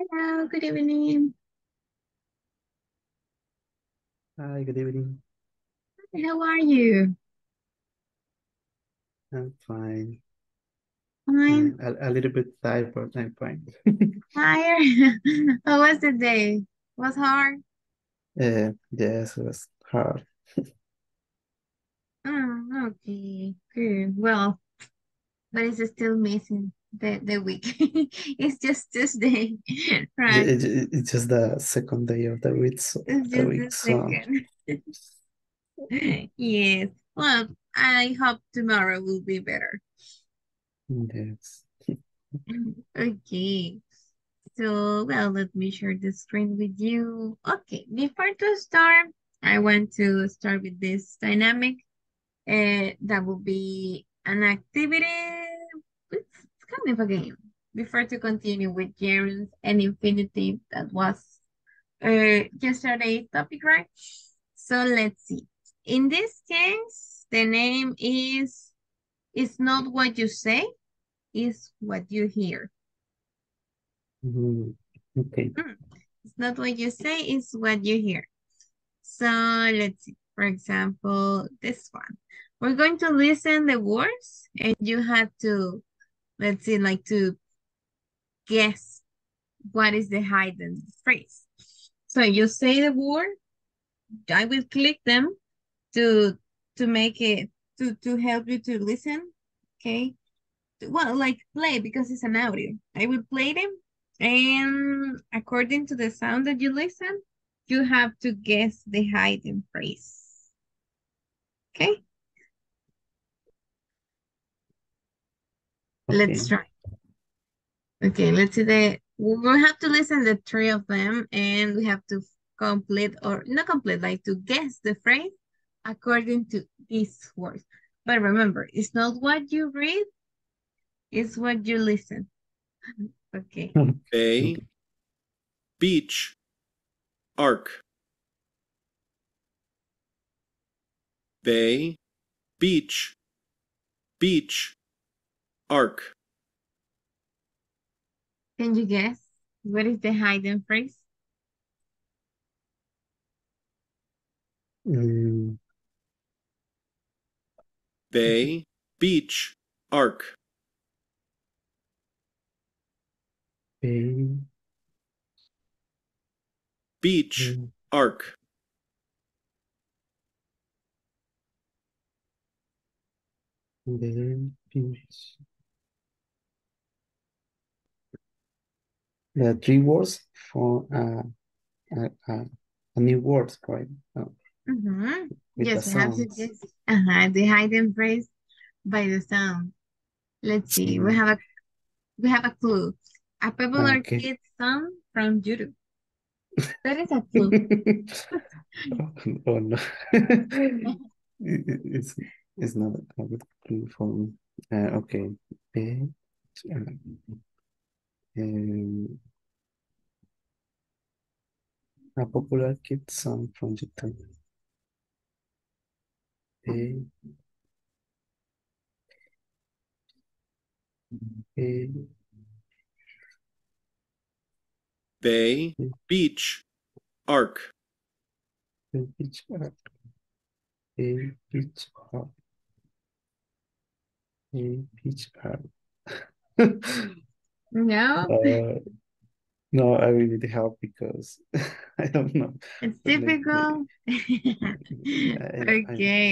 Hello, good evening. Hi, good evening. How are you? I'm fine. Fine. A little bit tired, but I'm fine. Tired? How was the day? Was hard? Yes, it was hard. Okay, good. Well, but it's still missing the week. It's just Tuesday, right? It's just the second day of the week, It's the just week, the so second. Yes. Well, I hope tomorrow will be better. yes. Okay. So, well, let me share the screen with you. Okay, before to start, I want to start with this dynamic. That will be an activity. It's kind of a game. Before to continue with gerunds and infinitive, that was yesterday's topic, right? So let's see. In this case, the name is it's not what you say, it's what you hear. Mm, okay. Hmm. It's not what you say, it's what you hear. So let's see. For example, this one. We're going to listen the words and you have to, let's see, like to guess what is the hidden phrase. So you say the word, I will click them to make it to help you to listen. Okay. Well, like play because it's an audio. I will play them and according to the sound that you listen, you have to guess the hidden phrase. Okay. Let's Okay. try. Okay, let's see we'll have to listen the three of them and we have to complete or not complete, like to guess the phrase according to these words. But remember, it's not what you read, it's what you listen. Okay. Bay, Okay. beach, arc. Bay, beach, beach, arc. Can you guess what is the hidden phrase? Mm, Bay, beach, arc. okay. Beach, Mm, arc. then finish. The three words for a new word, right? Mm-hmm. With the Yes, we have to sounds. guess the hidden phrase by the sound. Let's see. Mm, We have a clue. A popular okay. kid song from YouTube. That is a clue. Oh no. It's not a good clue for me. Okay. Page, um, a popular kid song from YouTube. Page, page, Bay, beach, arc. page, page, page, No, uh, no, I really need help because I don't know. it's But difficult. Okay,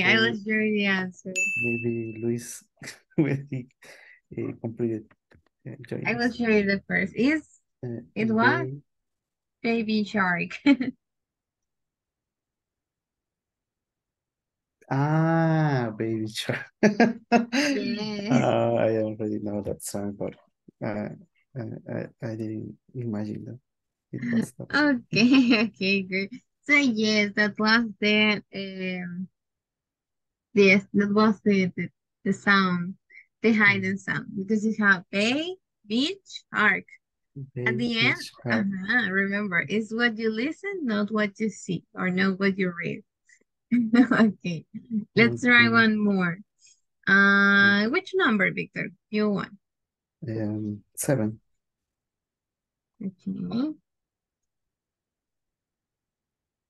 I maybe, will share the answer. maybe Luis when he completed I join will us. share you the first. It was Bay. Baby Shark. Ah, Baby Shark. Yes. I already know that song, but uh, I didn't imagine that it was that song. Okay, okay, good. So yes, that was yes, that was the sound, the Mm. hidden sound because you have bay, beach, arc. At Baby the end, Shark. remember, it's what you listen, not what you see, or not what you read. Okay, let's try Okay. one more. Which number, Victor? You want? 7. Okay.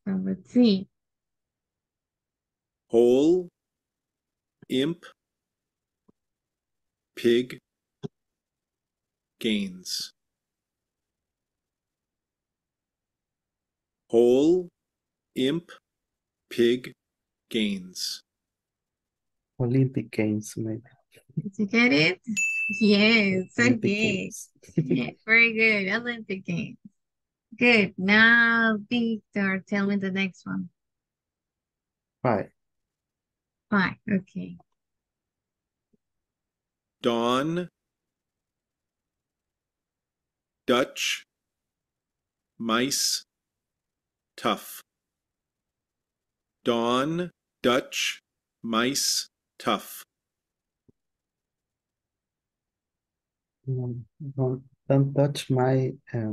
So let's see. Hole, imp, pig, gains. Hole, imp, pig, gains. Olympic Games, maybe. Did you get it? Yes, Olympic okay. Games. Very good. Olympic Games. Good. Now, Victor, tell me the next one. Five. Fine. Okay. Dawn, Dutch, mice, tough. Dawn, Dutch, mice, tough. Don't touch my I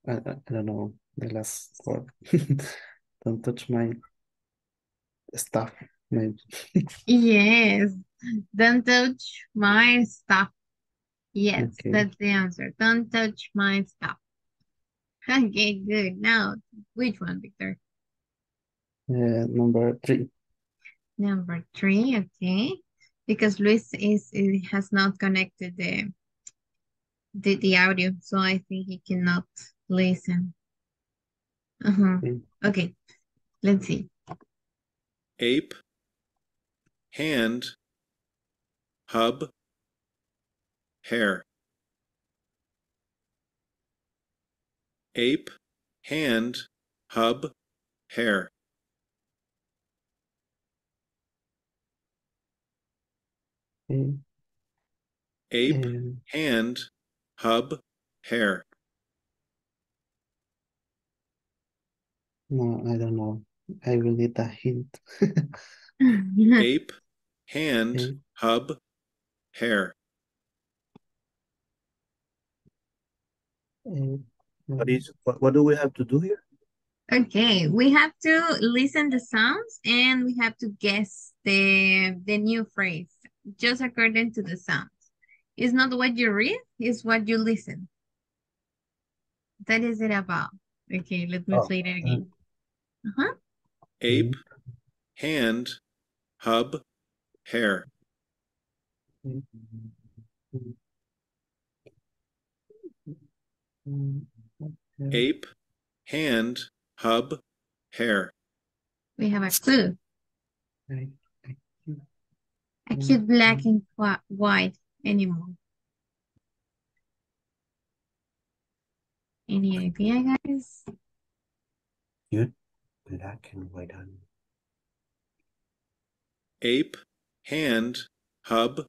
don't know the last word. Don't touch my stuff, maybe. Yes. Don't touch my stuff. Yes, Okay. that's the answer. Don't touch my stuff. Okay, good. Now, which one, Victor? Number 3. Number 3, okay. Because Luis has not connected the audio, so I think he cannot listen. Okay. Okay, let's see. Ape, hand, hub, hair. Ape, hand, hub, hair. Okay. Ape, Um, hand, hub, hair. no, I don't know. I will need a hint. Ape, hand, Okay. hub, hair. What do we have to do here? Okay, we have to listen the sounds and we have to guess the new phrase just according to the sounds. It's not what you read, it's what you listen. That is it about. Okay, let me Oh, play it again. Uh-huh. Ape, hand, hub, hair. Ape, hand, hub, hair. We have a clue. I- A cute black and white animal. Any idea, guys? cute black and white animal. Ape, hand, hub,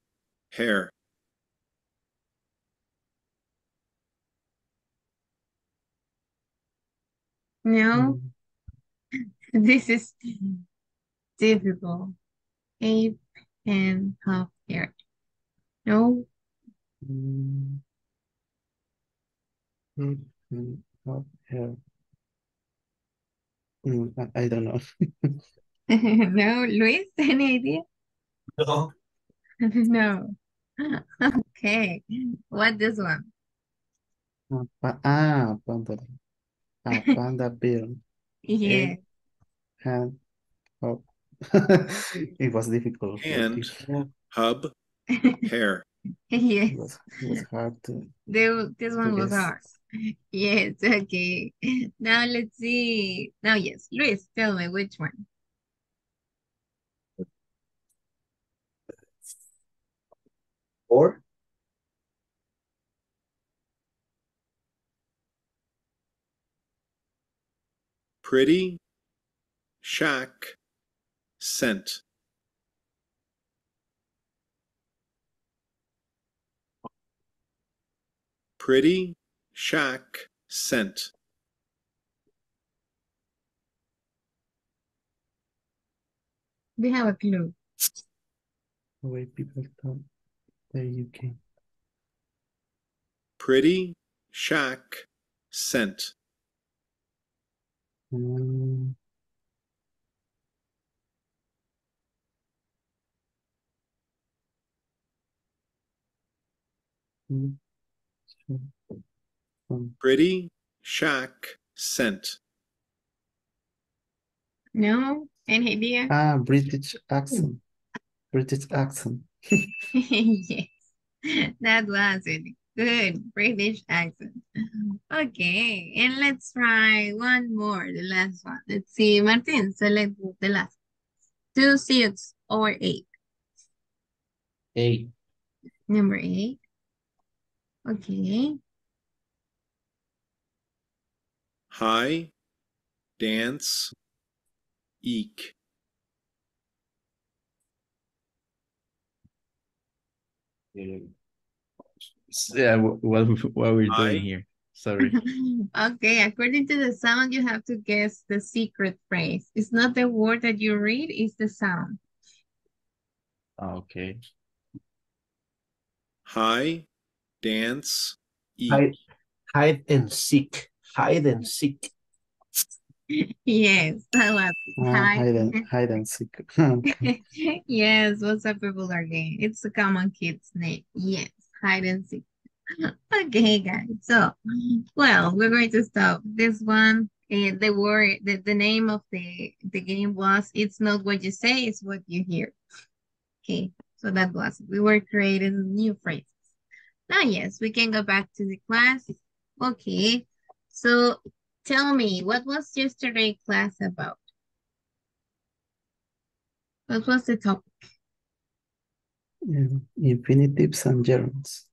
hair. No, this is difficult. Ape and half hair. No, Hair. I don't know. no, Luis, any idea? No. No. Okay, what this one? Panda. Panda bear. Yeah, Hand. Oh. It was difficult for Hand, this. hub, hair. yes. It was hard This to one was guess. hard. Yes, okay. Now let's see. Now, yes, Luis, tell me which one. Or Pretty, shack, scent. Pretty, shack, scent. We have a clue. The way people talk the UK. Pretty, shack, scent. Um, Pretty shack scent. No? Any idea? British accent. British accent. Yes, that was it. Good British accent. Okay, and let's try one more, the last one. Let's see, Martin, select the last. 2, 6, or 8. 8. Number 8. Okay. High, dance, eek. Yeah, what we're I- doing here. Sorry. Okay, according to the sound, you have to guess the secret phrase. It's not the word that you read, it's the sound. Okay. High, dance, eek. Hide and seek. Hide and seek. Yes, that was Hide and seek. Okay. Yes, what's a popular game? It's a common kid's name. Yes, hide and seek. Okay, guys. So, well, we're going to stop this one. The name of the game was "It's not what you say, it's what you hear." Okay, so that was it. We were creating new phrases. Now, yes, we can go back to the class. Okay, so tell me, what was yesterday class about? What was the topic? Infinitives and gerunds.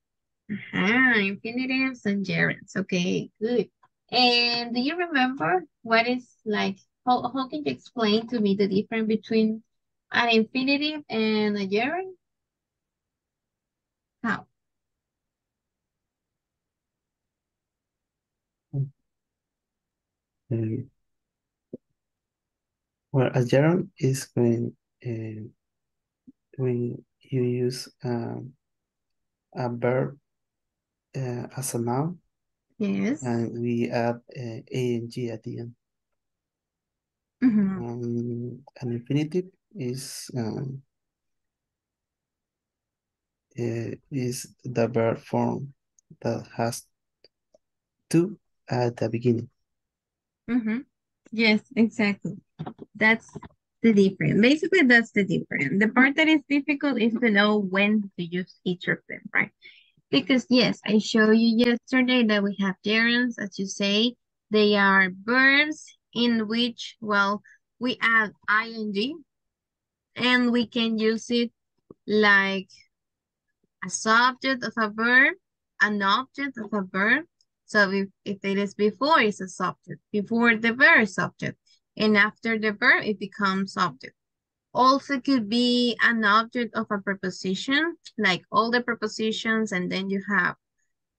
Infinitives and gerunds. Okay, good. And do you remember what is like, how can you explain to me the difference between an infinitive and a gerund? How? Uh, well, a gerund is when you use a verb as a noun, Yes. and we add ang at the end. An infinitive is the verb form that has to at the beginning. Yes, exactly. That's the difference. Basically, that's the difference. The part that is difficult is to know when to use each of them, right? Because yes, I showed you yesterday that we have gerunds, as you say, they are verbs in which, well, we add ing and we can use it like a subject of a verb, an object of a verb. So if it is before, it's a subject. Before the verb, subject. And after the verb, it becomes subject. Also could be an object of a preposition, like all the prepositions, and then you have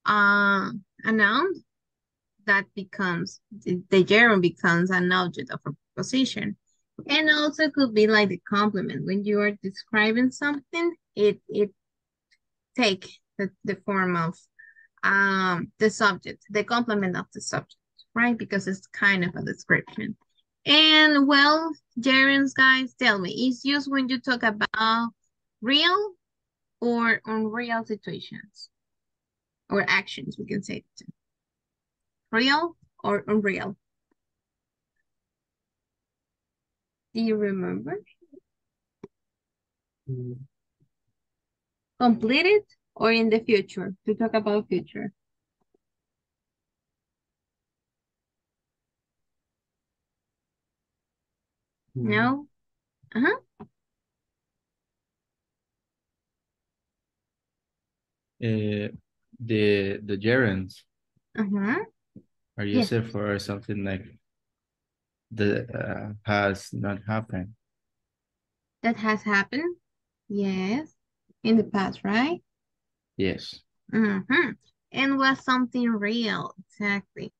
a noun that becomes, the gerund becomes an object of a preposition. And also could be like the complement. When you are describing something, it take the form of the subject, the complement of the subject, right? Because it's kind of a description. And well, gerunds, guys, tell me, is used when you talk about real or unreal situations or actions, we can say it. Real or unreal? Do you remember? Completed or in the future? To talk about future. No? The gerunds are Yes. used for something like that has not happened. That has happened? Yes. In the past, right? Yes. And was something real, exactly.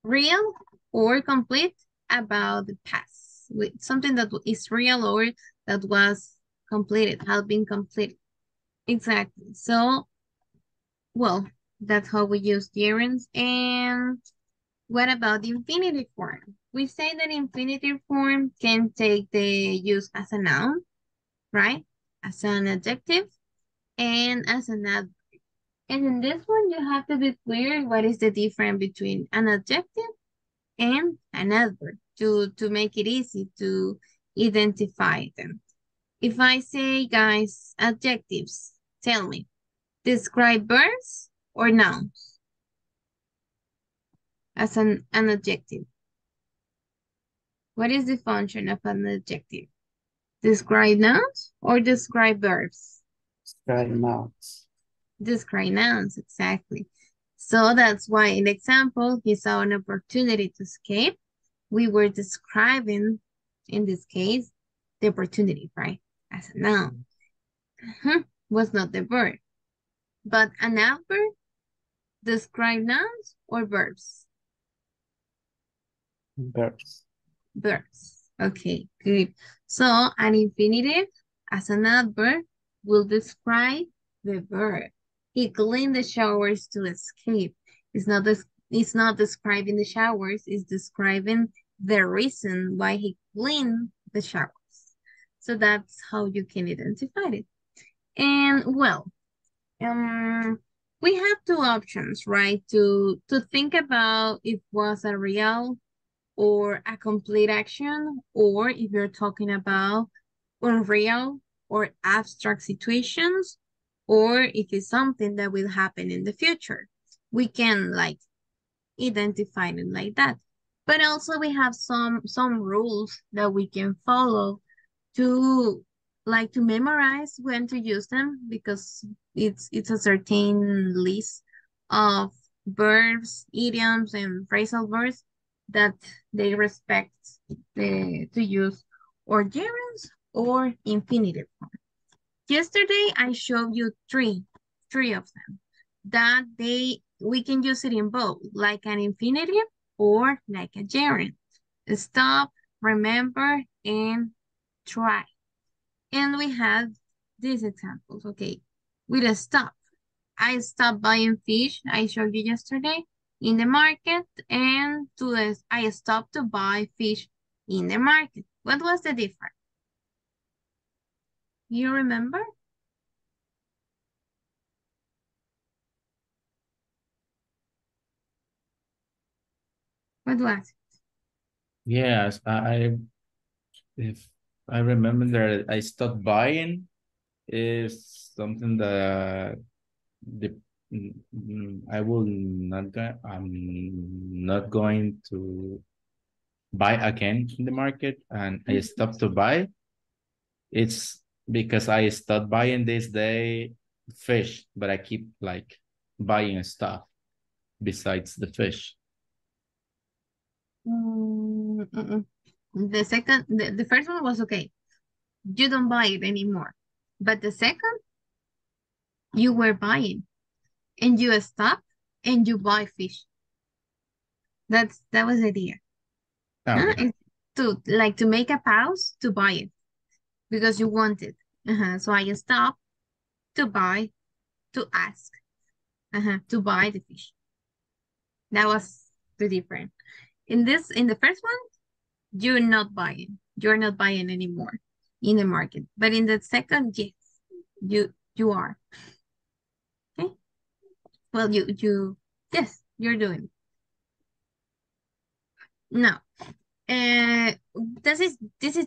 Real or complete about the past. With something that is real or that was completed, had been completed. Exactly. So, well, that's how we use gerunds. And what about the infinitive form? We say that infinitive form can take the use as a noun, right? As an adjective and as an adverb. And in this one, you have to be clear what is the difference between an adjective and an adverb to make it easy to identify them. If I say, guys, adjectives, tell me, describe verbs or nouns as an adjective. What is the function of an adjective? Describe nouns or describe verbs? Describe nouns. Describe nouns, exactly. So that's why in the example, he saw an opportunity to escape. We were describing, in this case, the opportunity, right? As a noun. Was not the verb. But an adverb describe nouns or verbs? Verbs. Verbs. Okay, good. So an infinitive as an adverb will describe the verb. He cleaned the showers to escape. It's not describing the showers, it's describing the reason why he cleaned the showers. So that's how you can identify it. And well, we have two options, right? To think about if it was a real or a complete action, or if you're talking about unreal or abstract situations, or if it's something that will happen in the future. We can like identify it like that. But also we have some rules that we can follow to to memorize when to use them, because it's a certain list of verbs, idioms, and phrasal verbs that they respect to use or gerunds or infinitive form. Yesterday I showed you three of them that we can use it in both, like an infinitive or like a gerund. Stop, remember, and try. And we have these examples, okay? With a stop. I stopped buying fish, I showed you yesterday, in the market, and I stopped to buy fish in the market. What was the difference? You remember? What was it? Yes, if I remember that I stopped buying is something that the I will not go, I'm not going to buy again in the market, and I stopped to buy. It's because I stopped buying this day fish, but I keep like buying stuff besides the fish. The first one was okay. You don't buy it anymore. But the second, you were buying and you stop and you buy fish. That was the idea. Okay. It's to make a pause to buy it because you want it. So I stop to buy, to ask, to buy the fish. That was the difference. In the first one, you're not buying. You're not buying anymore in the market. But in the second, yes, you are. Okay. Well, yes, you're doing it. Now, this is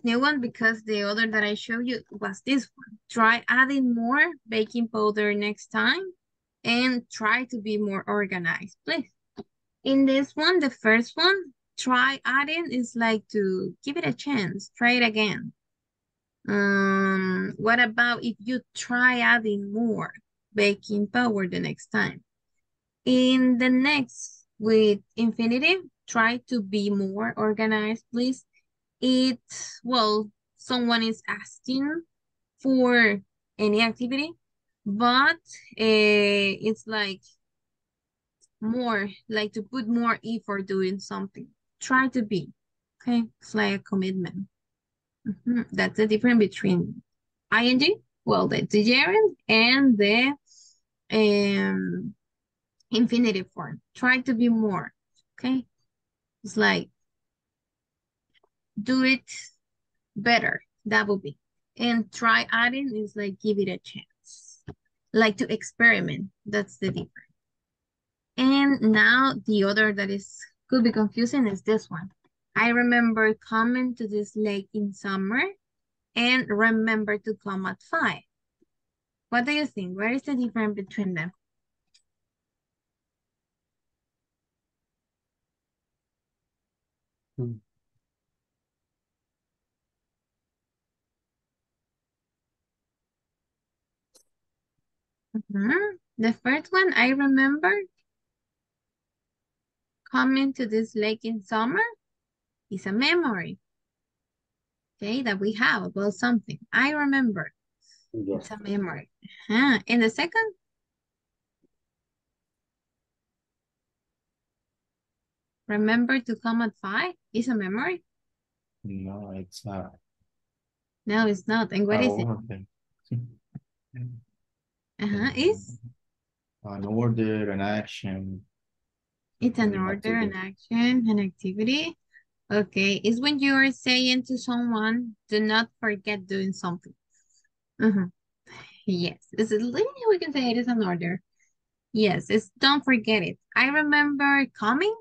new one because the other that I showed you was this one. Try adding more baking powder next time and try to be more organized, please. In this one, the first one, try adding is like to give it a chance, try it again. What about if you try adding more baking powder the next time? In the next, with infinitive, try to be more organized, please. Well, someone is asking for any activity, but it's like more, like to put more effort doing something. Try to be, okay? It's like a commitment. That's the difference between ing, well, the gerund, and the infinitive form. Try to be more, okay? It's like do it better. That would be. And try adding is like give it a chance. like to experiment. That's the difference. And now the other that is could be confusing is this one. I remember coming to this lake in summer and remember to come at 5. What do you think? Where is the difference between them? Hmm. The first one, I remember coming to this lake in summer is a memory, okay, that we have about something. I remember. Yes. It's a memory. And the second? Remember to come at 5 is a memory? No, it's not. No, it's not. And what is it? Order. Is? An order, an action. It's an You have to order, an do. action, an activity. Okay, it's when you are saying to someone, do not forget doing something. Yes, we can say it is an order. Yes, it's don't forget it. I remember coming,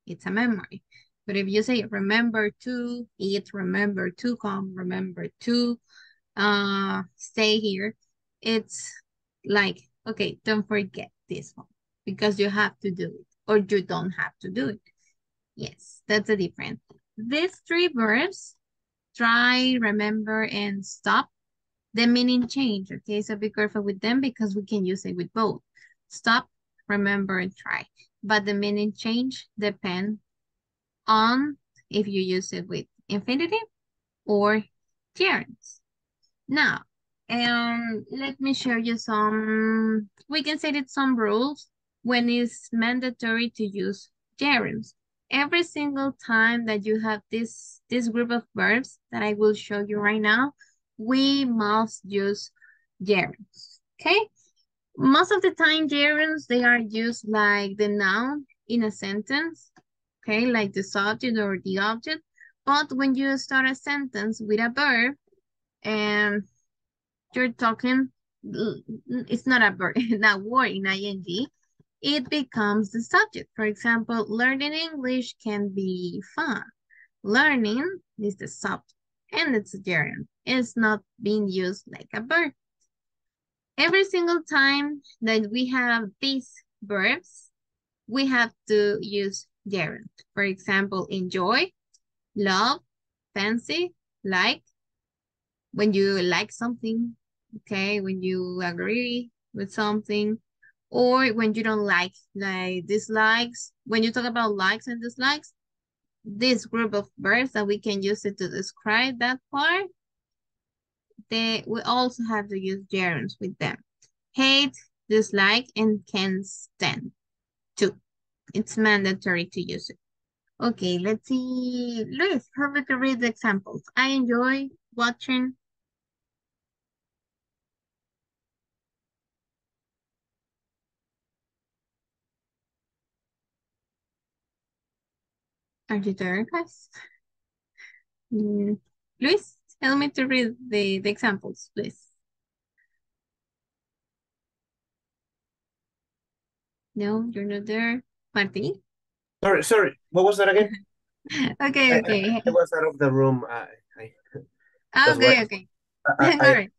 it's a memory. But if you say remember to eat, remember to come, remember to stay here, it's like, okay, don't forget this one because you have to do it or you don't have to do it. Yes, that's the difference. These 3 verbs, try, remember, and stop, the meaning change, okay? So be careful with them because we can use it with both. Stop, remember, and try. But the meaning change depend on if you use it with infinitive or gerunds. Now, let me show you some, we can say that some rules when it's mandatory to use gerunds. Every single time that you have this group of verbs that I will show you right now, we must use gerunds, okay? Most of the time, gerunds, they are used like the noun in a sentence, okay? Like the subject or the object. But when you start a sentence with a verb, and you're talking, it's not a verb, not word in ing, it becomes the subject. For example, learning English can be fun. Learning is the subject and it's a gerund. It's not being used like a verb. Every single time that we have these verbs, we have to use gerund. For example, enjoy, love, fancy, like, when you like something, okay, when you agree with something, or when you don't like dislikes. When you talk about likes and dislikes, this group of verbs that we can use it to describe that part, we also have to use gerunds with them. Hate, dislike, and can stand too. It's mandatory to use it. Okay, let's see. Luis, help me to read the examples. I enjoy watching. Are you there, guys? Luis, help me to read the examples, please. No, you're not there. Martin? Sorry. What was that again? Okay, okay. I was out of the room. That's why Okay, okay. I, All I right.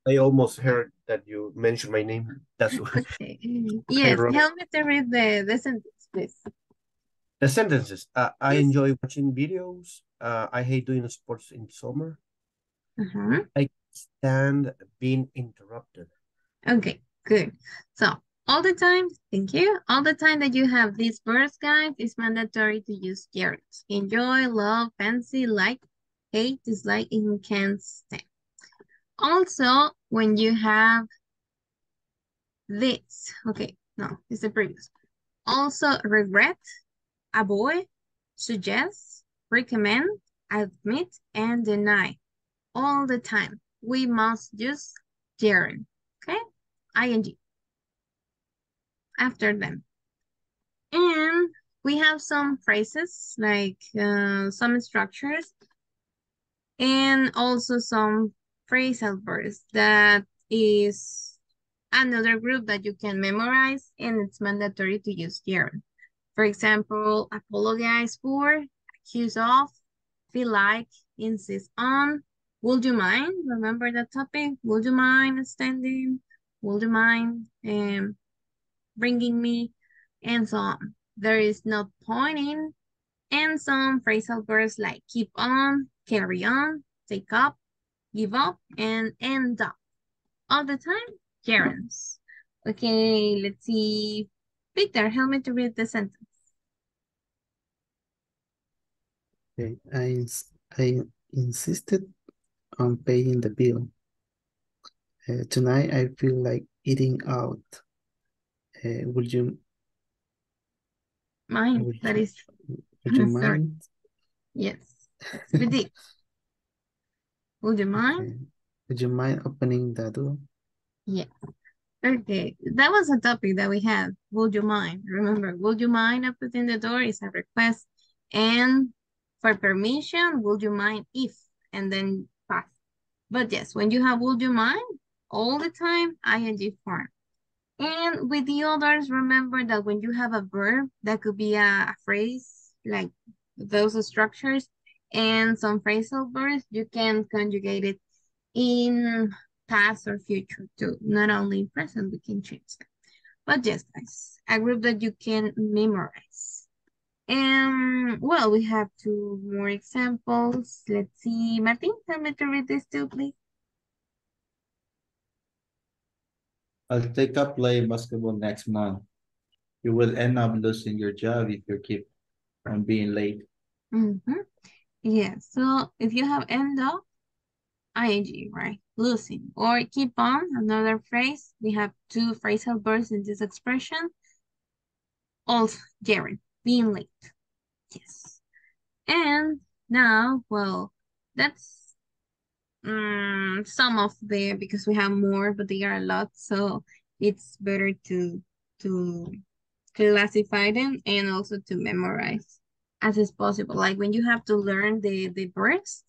I almost heard that you mentioned my name. That's why Okay. I Yes, wrote help me to read the sentence, please. the sentences. I Yes. enjoy watching videos. I hate doing sports in summer. Uh-huh. I stand being interrupted. Okay, good. So all the time, thank you. All the time that you have these verbs, guys, it's mandatory to use gerunds. Enjoy, love, fancy, like, hate, dislike, and can't stand. Also, when you have this, okay, no, it's the previous. Also, regret, avoid, suggest, recommend, admit, and deny. All the time. We must use gerund, okay? ing after them. And we have some phrases like some structures and also some phrasal verbs that is another group that you can memorize, and it's mandatory to use gerund. For example, apologize for, accuse of, feel like, insist on. Would you mind? Remember that topic? Would you mind standing? Would you mind bringing me? And so on. There is no pointing. And some phrasal verbs like keep on, carry on, take up, give up, and end up. All the time, gerunds. Okay, let's see. Victor, help me to read the sentence. Okay, I insisted on paying the bill. Tonight I feel like eating out. Would you Mine, would that you, is, would you sorry. mind? Yes, repeat. Would you mind? Okay. Would you mind opening the door? Yeah. Okay, that was a topic that we had. Would you mind? Remember, would you mind opening the door is a request. And for permission, would you mind if, and then pass. But yes, when you have would you mind, all the time, ing form. And with the others, remember that when you have a verb, that could be a phrase, like those structures, and some phrasal verbs, you can conjugate it in past or future too. Not only in present, we can change that. But yes, guys, a group that you can memorize. And well, we have two more examples. Let's see, Martin, tell me to read this too, please. I'll take up playing basketball next month. You will end up losing your job if you keep on being late. Yeah, so if you have end up, ing, right? Losing. Or keep on, another phrase. We have two phrasal verbs in this expression. Also, gerund, being late. Yes. And now, well, that's some of the, because we have more, but they are a lot, so it's better to classify them and also to memorize as is possible. Like when you have to learn the verbs,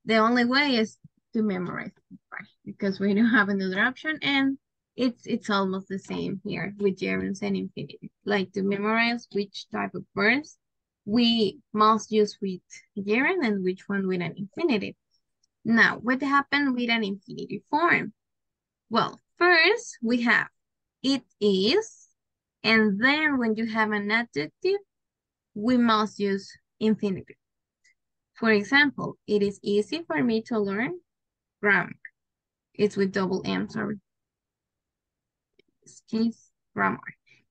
the only way is to memorize, right? Because we don't have another option, and it's almost the same here with gerunds and infinitive. Like to memorize which type of verbs we must use with gerund and which one with an infinitive. Now, what happened with an infinitive form? Well, first we have it is, and then when you have an adjective, we must use infinitive. For example, it is easy for me to learn grammar. It's with double M, sorry. Excuse grammar.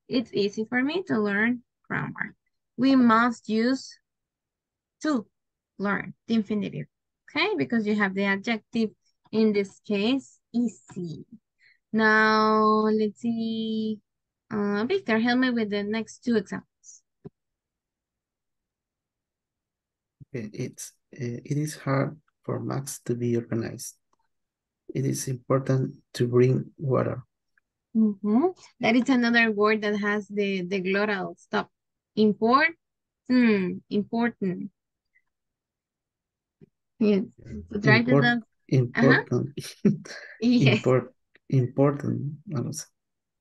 It's easy for me to learn grammar. We must use to learn, the infinitive, okay? Because you have the adjective, in this case, easy. Now, let's see. Victor, help me with the next two examples. Okay, it is hard for Max to be organized. It is important to bring water. That is another word that has the glottal stop. Important. Yes. So try to not. Important. Yes. Important.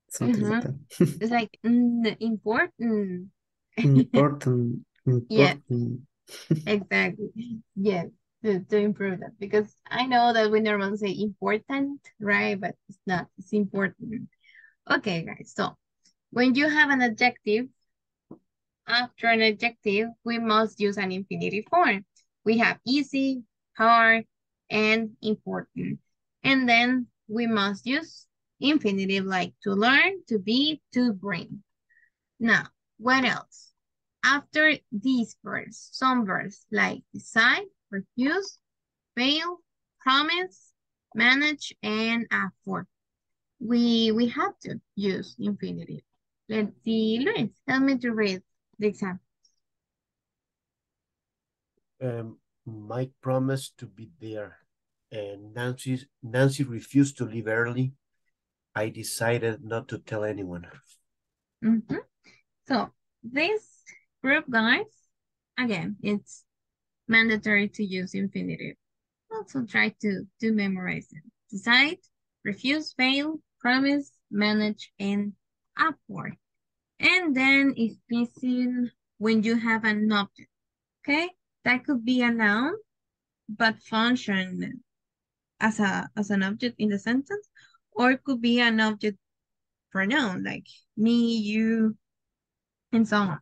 Something like that. It's like important. Important. Yes, exactly. Yes, to improve that, because I know that we normally say important, right? But it's not. It's important. Okay, guys. So when you have an adjective, after an adjective, we must use an infinitive form. We have easy, hard, and important. And then we must use infinitive like to learn, to be, to bring. Now, what else? After these verbs, some verbs like decide, refuse, fail, promise, manage, and afford. We have to use infinitive. Let's see, Luis, help me to read the example. Mike promised to be there, and Nancy refused to leave early. I decided not to tell anyone. So this group, guys, again, it's mandatory to use infinitive. Also try to memorize it. Decide, refuse, fail, promise, manage, and upward. And then if missing when you have an object, okay? That could be a noun, but function as an object in the sentence, or it could be an object pronoun like me, you, and so on.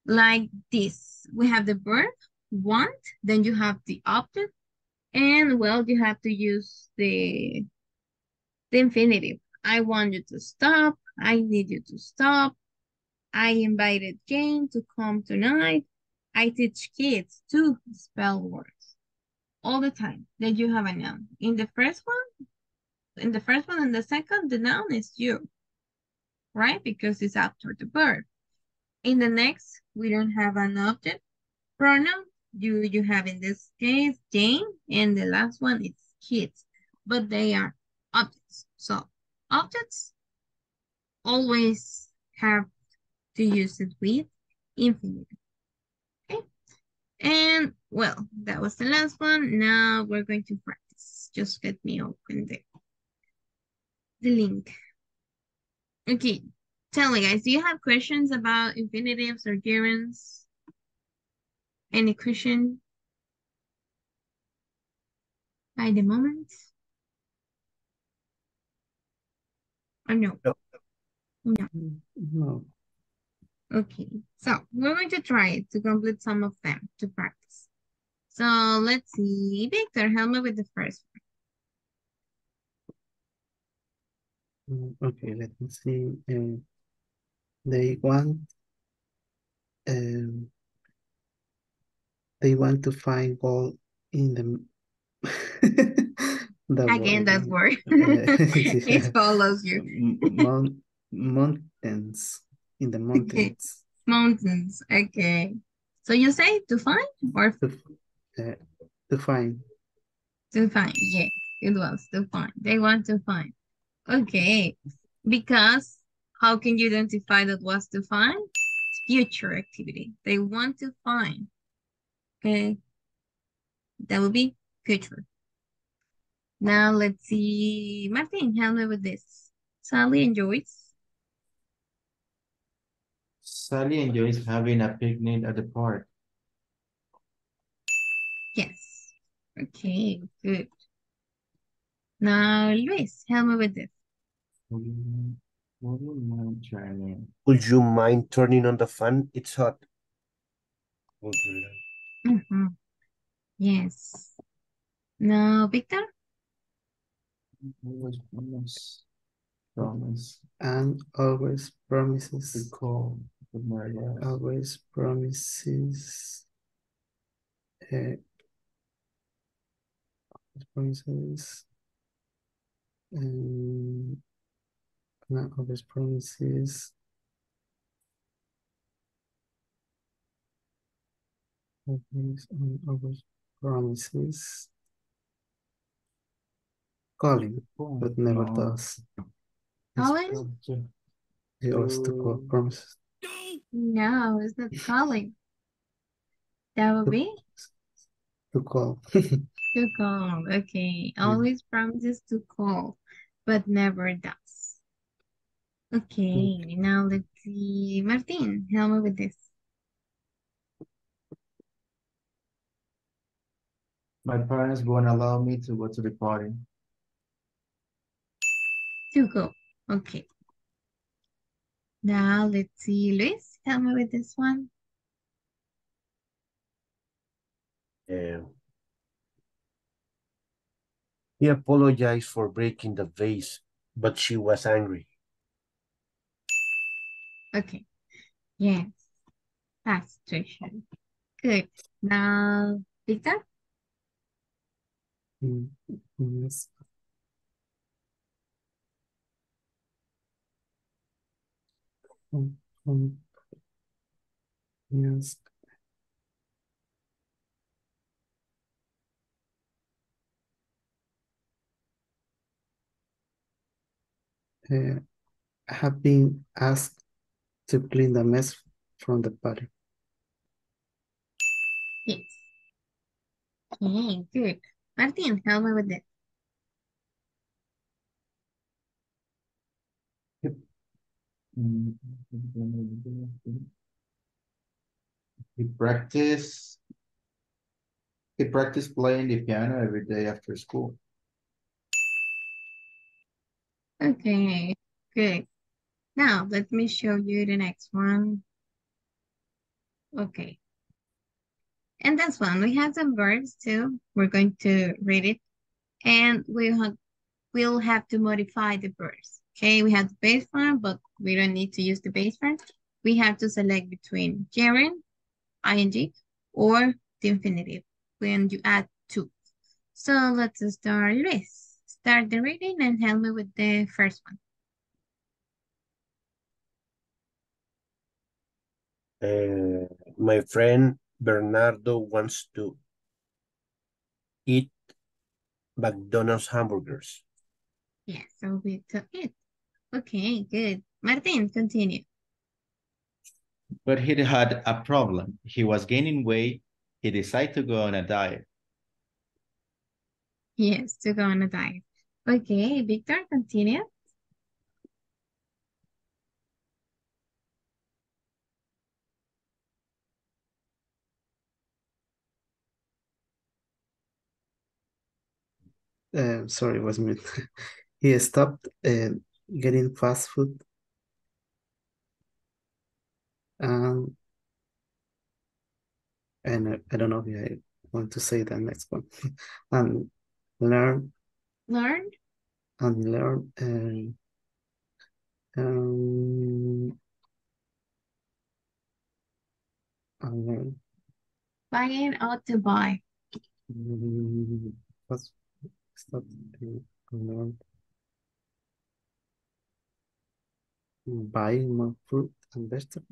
Like this, we have the verb want, then you have the object, and well, you have to use the infinitive. I want you to stop. I need you to stop. I invited Jane to come tonight. I teach kids to spell words all the time. Then you have a noun. In the first one and the second, the noun is you, right? Because it's after the verb. In the next, we don't have an object pronoun. You have in this case Jane, and the last one is kids, but they are objects. So objects always have to use it with infinitive. Okay, and well, that was the last one. Now we're going to practice. Just let me open the link. Okay, tell me guys, do you have questions about infinitives or gerunds? Any question by the moment? Or no? No. No. No. Okay, so we're going to try it to complete some of them to practice. So let's see. Victor, help me with the first Okay, let me see. They want um, they want to find gold in the that Again, that word. yeah. It follows you. Mountains, in the Okay. mountains. Mountains. Okay. So you say to find or To find. to find? Yeah, it was to find. They want to find. Okay. Because how can you identify that was to find? It's future activity. They want to find. Okay. That would be future. Now let's see. Martin, help me with this. Sally and Joyce. Sally enjoys having a picnic at the park. Yes. Okay, good. Now, Luis, help me with this. What would mind trying? Would you mind turning on the fan? It's hot. Would you like? Yes. Now, Victor? Always promise And always to promises. call with my love. Always promises. Promises. Not always promises. Always promises. Calling, but never does. Always? He always to call promises. No, it's not calling. That would be To call. to call. Okay. Always promises to call, but never does. Okay. Now let's see. Martin, help me with this. My parents won't allow me to go to the party. To go. Okay. Now let's see. Luis, help me with this one. He apologized for breaking the vase, but she was angry. Okay. Yes. Past situation. Good. Now, Victor? Yes. Yes. Have been asked to clean the mess from the party. Yes. Okay, good. Martin, help me with this. He practiced he practiced playing the piano every day after school. Okay, good. Now, let me show you the next one. Okay. And that's one. We have some verbs too. We're going to read it. And we'll have to modify the verbs. Okay, we have the base form, but we don't need to use the base form. We have to select between gerund, ing, or the infinitive when you add to. So let's start Luis. Start the reading and help me with the first one. My friend Bernardo wants to eat McDonald's hamburgers. Yes, so we took it. Okay, good. Martin, continue. But he had a problem. He was gaining weight. He decided to go on a diet. Yes, to go on a diet. Okay, Victor, continue. Sorry, was me. He stopped getting fast food and I don't know if I want to say the next one and learn Learn. and learn um, and learn. Buying or to buy. What's stop and learn buying more fruit and vegetables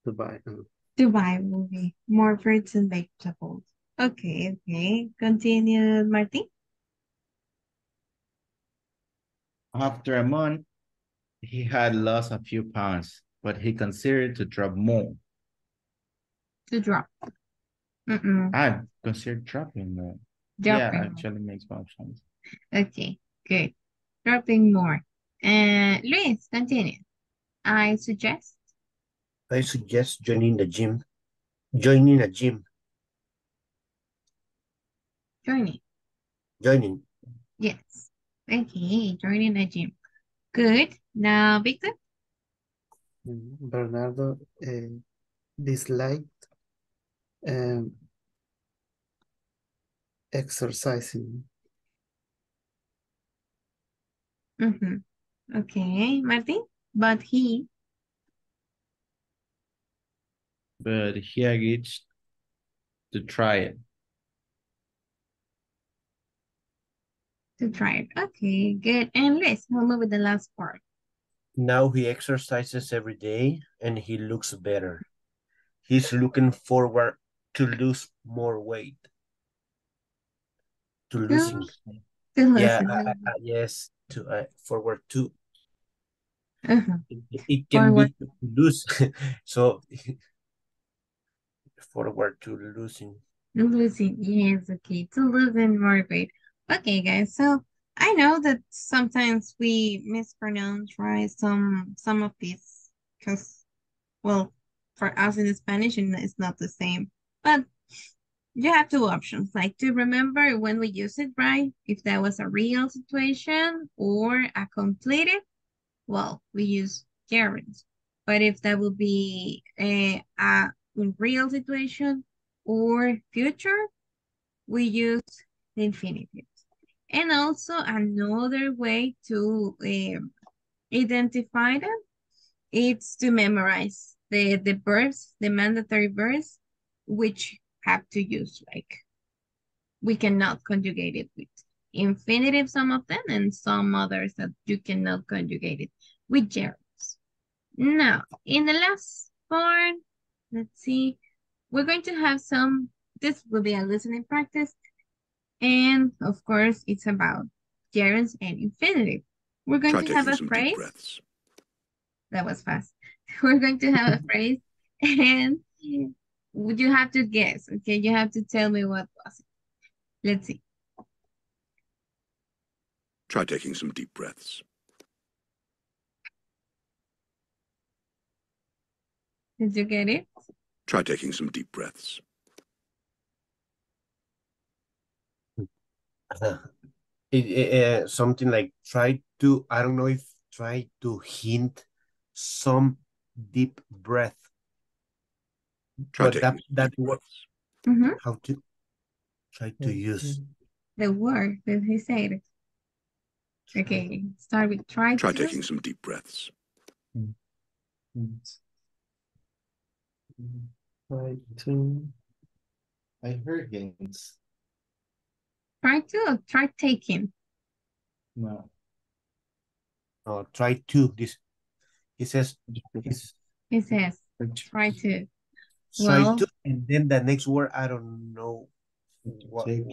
to buy. To buy will be more fruits and vegetables. Okay, okay. Continue, Martin. After a month, he had lost a few pounds, but he considered to drop more. To drop. I considered dropping more. Yeah, Dropping. actually makes more sense. Okay, good. Dropping more. Luis, continue. I suggest. I suggest joining a gym. Joining. Yes. Okay, joining a gym. Good. Now, Victor. Bernardo disliked exercising. Okay, Martin. But he agreed to try it. to try it. Okay, good. And let's move with the last part. Now he exercises every day and he looks better. He's looking forward to lose more weight. To losing. Yeah, yes, to forward to. It can Forward. be to lose. So forward to losing. Losing, yes, okay, to losing more weight. Okay, guys, so I know that sometimes we mispronounce, right, some of these, because, well, for us in Spanish, it's not the same, but you have two options, like to remember when we use it, right, if that was a real situation or a completed, well, we use gerunds, but if that would be a real situation or future, we use the infinitive. And also another way to identify them, it's to memorize the verbs, the mandatory verbs, which have to use, like, we cannot conjugate it with infinitive, some of them, and some others that you cannot conjugate it with gerunds. Now, in the last part, let's see, we're going to have this will be a listening practice. And of course, it's about gerunds and infinitive. We're going to have a phrase. That was fast. We're going to have a phrase and you have to guess, okay? You have to tell me what was it. Let's see. Try taking some deep breaths. Did you get it? Try taking some deep breaths. Something like try to, I don't know if try to hint some deep breath. Try But taking that what Mm-hmm. how to try to use. The word that he said. Okay, start with try Try to. taking some deep breaths. Try to. I heard hints. Try to or try taking. No. Try to this. He says he's He says try to. try Well, to, and then the next word I don't know what. Take.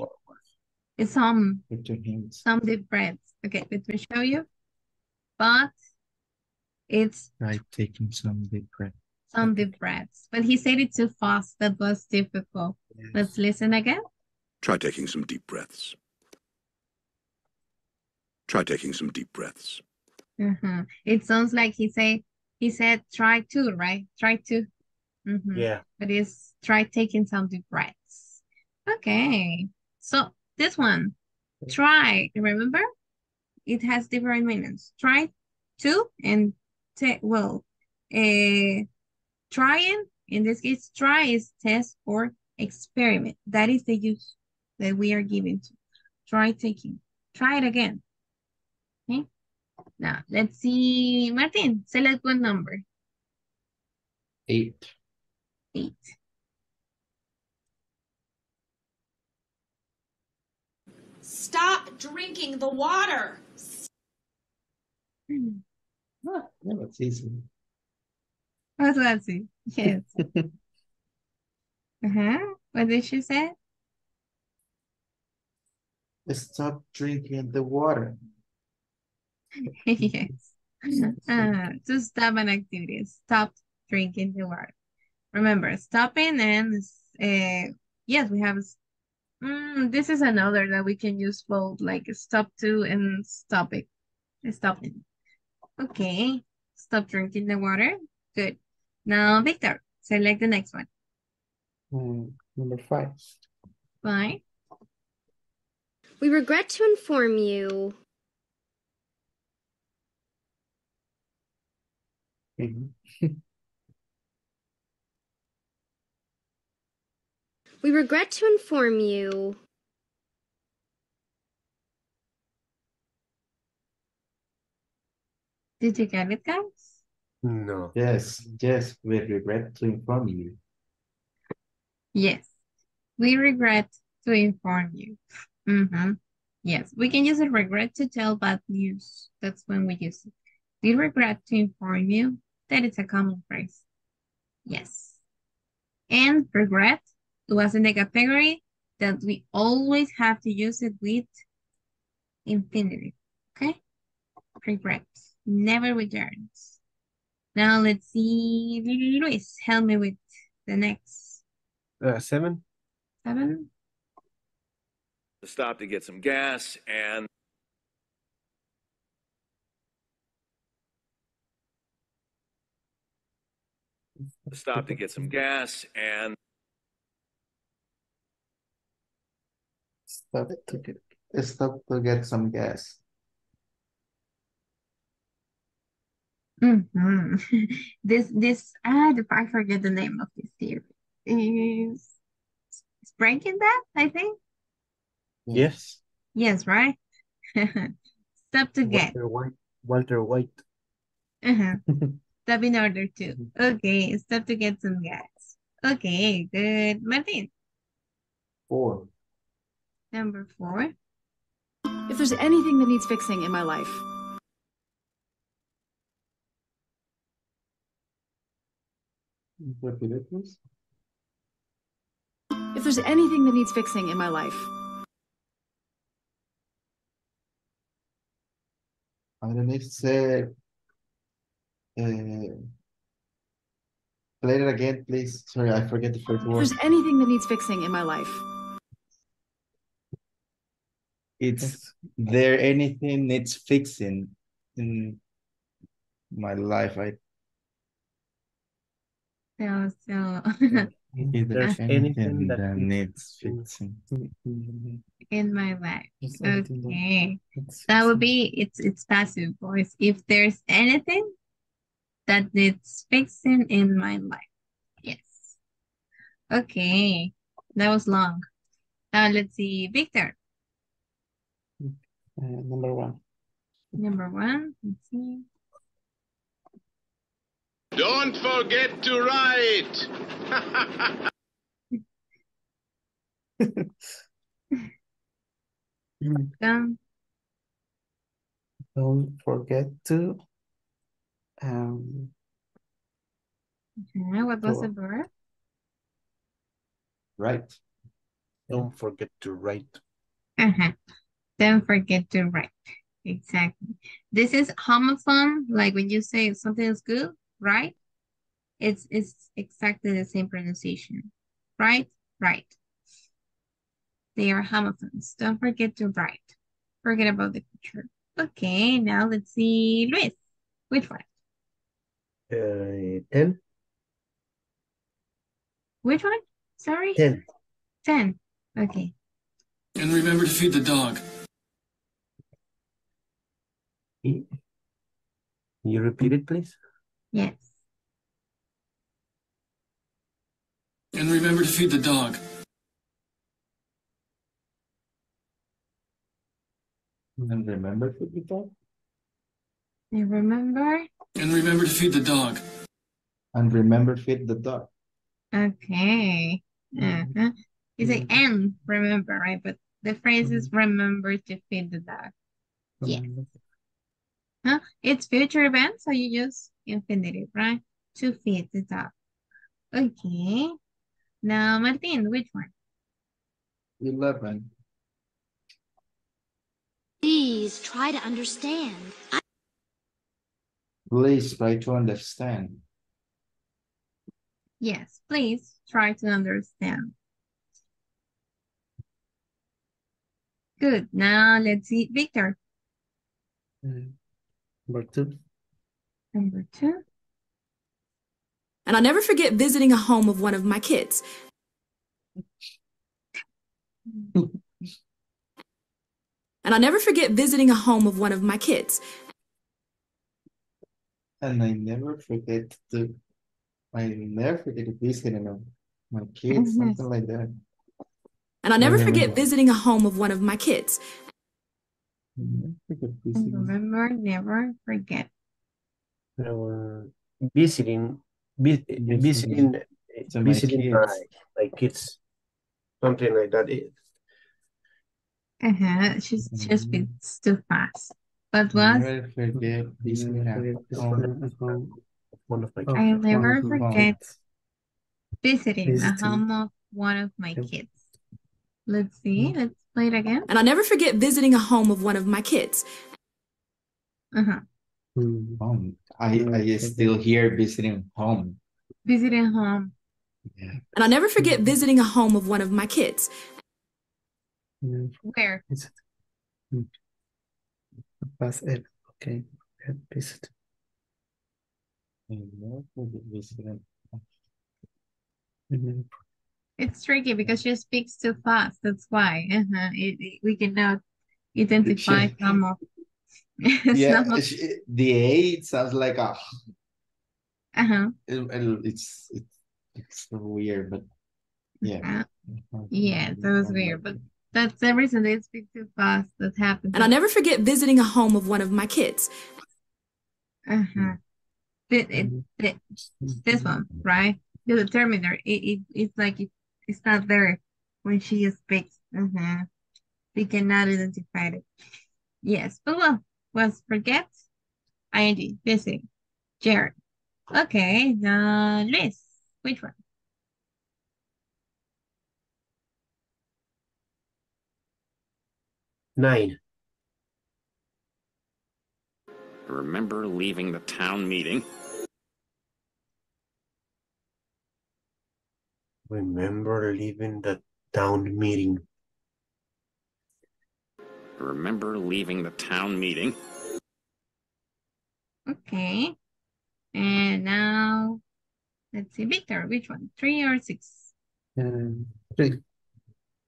it's some Put your hints. deep breaths. Okay, let me show you. But it's Try taking some deep breath. some deep breaths. But he said it too fast. That was difficult. Yes. Let's listen again. Try taking some deep breaths. Try taking some deep breaths. It sounds like he said try to, right? Try to. Yeah. But it's try taking some deep breaths. Okay. So this one, try, remember? It has different meanings. Try to and trying, in this case, try is test or experiment. That is the use that we are giving to. Try taking. Try it again. Okay. Now, let's see. Martin, select one number. 8. 8. Stop drinking the water. Yeah, that's easy. What was it? Yes. What did she say? Stop drinking the water. Yes. To stop an activity. Stop drinking the water. Remember, stopping and yes, we have. This is another that we can use both, like stop to and stop it. Stopping. Okay. Stop drinking the water. Good. Now, Victor, select the next one. Number 5. 5. We regret to inform you. We regret to inform you. Did you get it, guys? No. Yes, we regret to inform you. Yes. We regret to inform you. Yes, we can use a regret to tell bad news. That's when we use it. We regret to inform you that it's a common phrase. Yes. And regret was in the category that we always have to use it with infinitive. Okay? Regret. Never returns. Now let's see. Luis, help me with the next 7. 7. Stop to get some gas and stop to get some gas and Stop to get some gas. I forget the name of this theory. Is Breaking Bad, I think? Yes. Yes, right? Stop to get. Walter White. Stop in order to. Okay, stop to get some gas. Okay, good. Martin. 4. Number 4. If there's anything that needs fixing in my life, Repeat it, please. if there's anything that needs fixing in my life, Underneath say, play it again, please. Sorry, I forget the first if word. there's anything that needs fixing in my life, It's there anything needs fixing in my life. So If There's there's anything that that needs fixing. fixing. in my life. It's anything that Okay. it's That would fixing. be it's passive voice. If there's anything that needs fixing in my life. Yes. Okay. That was long. Let's see. Victor. Number one. Number one. Let's see. Don't forget to write. Done. Don't forget to What was the to verb? Right. Don't forget to write. Don't forget to write. Exactly. This is homophone, like when you say something is good, right? It's exactly the same pronunciation. Right? Right. They are homophones. Don't forget to write. Forget about the future. Okay, now let's see Luis. Which one? 10. Which one? Sorry? 10. 10. Okay. And remember to feed the dog. Can you repeat it, please? Yes. And remember to feed the dog. And remember to be dog. You remember? And remember to feed the dog. And remember feed the dog. Okay. You say and remember, right? But the phrase is remember to feed the dog. Yes. It's future event, so you use infinitive, right? To feed the dog. Okay. Now, Martin, which one? 11. Please try to understand. Please try to understand. Yes, please try to understand. Good. Now let's see. Victor. Number 2. Number 2. And I'll never forget visiting a home of one of my kids. And I'll never forget visiting a home of one of my kids. And I never forget to visit my kids, something like that. And I'll never forget visiting a home of one of my kids. Remember, never forget. Visiting my my kids. Something like that. She speaks too fast. But what? Never forget visiting One of my kids. I'll never forget visiting a home of one of my kids. Let's see. Let's play it again. And I'll never forget visiting a home of one of my kids. I still hear visiting home. Visiting home. Yeah. And I'll never forget visiting a home of one of my kids. Where? Past it. Okay. Visit. It's tricky because she speaks too fast. That's why. We cannot identify some of. Yeah, some of, the A sounds like a. It's weird, but yeah. Yeah, that was weird, but that's the reason they speak too fast. That happens. And I'll never forget visiting a home of one of my kids. This one, right? The determiner. It's like it's not there when she speaks. We cannot identify it. Yes, but well, was forget. ING, visiting. Jared. Okay, now Liz. Which one? Nine. Remember leaving the town meeting? Remember leaving the town meeting. Remember leaving the town meeting? Okay. And now Let's see, Victor, which one? 3 or 6? 3.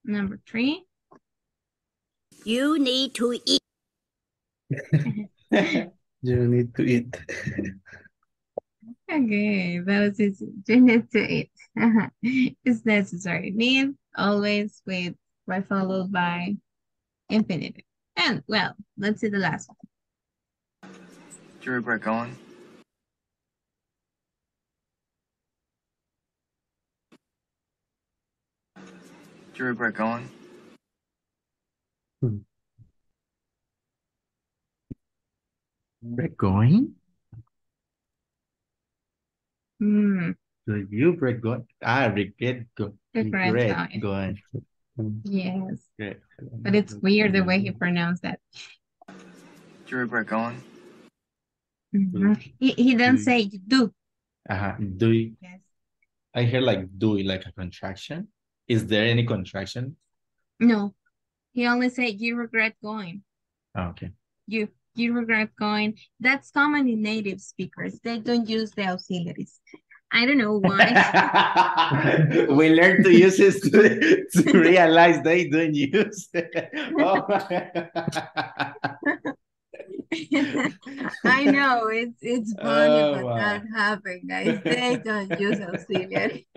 Number 3. You need to eat. You need to eat. Okay, that was easy. You need to eat. It's necessary. Need always with by followed by infinitive. And well, let's see the last one. Do you regret going? Do you regret going? Regret going? Hmm. Do you regret going? Regret going. Yes. Regret. But it's weird the way he pronounced that. Do you regret going? He doesn't say do. Do you? Yes. I hear like do like a contraction. Is there any contraction? No. He only said you regret going. Okay. You regret going. That's common in native speakers. They don't use the auxiliaries. I don't know why. We learn to use it to realize they don't use it. Oh. I know it's funny, but that happened, guys. They don't use auxiliary.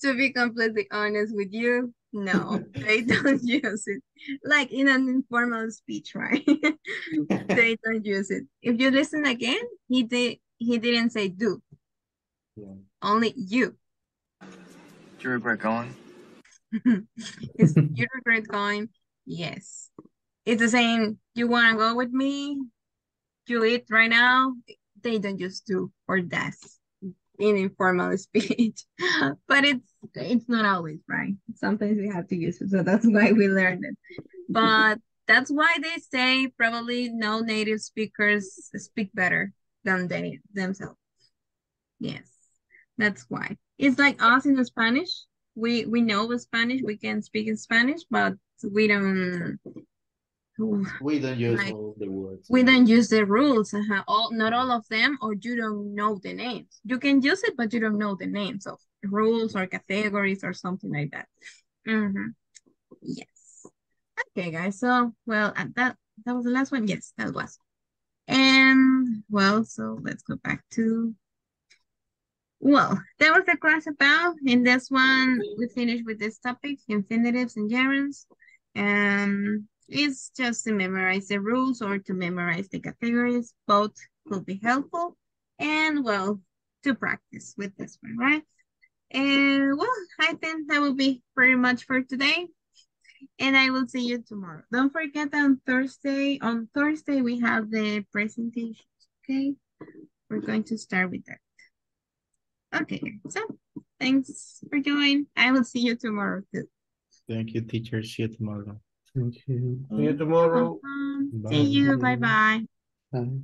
To be completely honest with you, no, they don't use it. Like in an informal speech, right? They don't use it. If you listen again, he didn't say do. Yeah. Only you. Do you regret going? Is you regret going? Yes. It's the same. You want to go with me? You eat right now? They don't use do or das in informal speech. But it's not always, right? Sometimes we have to use it. So that's why we learned it. But that's why they say probably no native speakers speak better than they themselves. Yes. That's why. It's like us in Spanish. We know Spanish. We can speak in Spanish, but we don't use like, all the words. We don't use the rules. Not all of them, or you don't know the names. You can use it, but you don't know the names of rules or categories or something like that. Yes. Okay, guys. So, well, that was the last one. Yes, that was. And well, so let's go back to. Well, that was the class about. In this one, we finished with this topic, infinitives and gerunds. It's just to memorize the rules or to memorize the categories. Both will be helpful. And well, to practice with this one, right? And well, I think that will be pretty much for today. And I will see you tomorrow. Don't forget that on Thursday we have the presentations, okay? We're going to start with that. Okay, so thanks for joining. I will see you tomorrow too. Thank you, teacher. See you tomorrow. Thank you. See you tomorrow. See you. Bye-bye. Bye.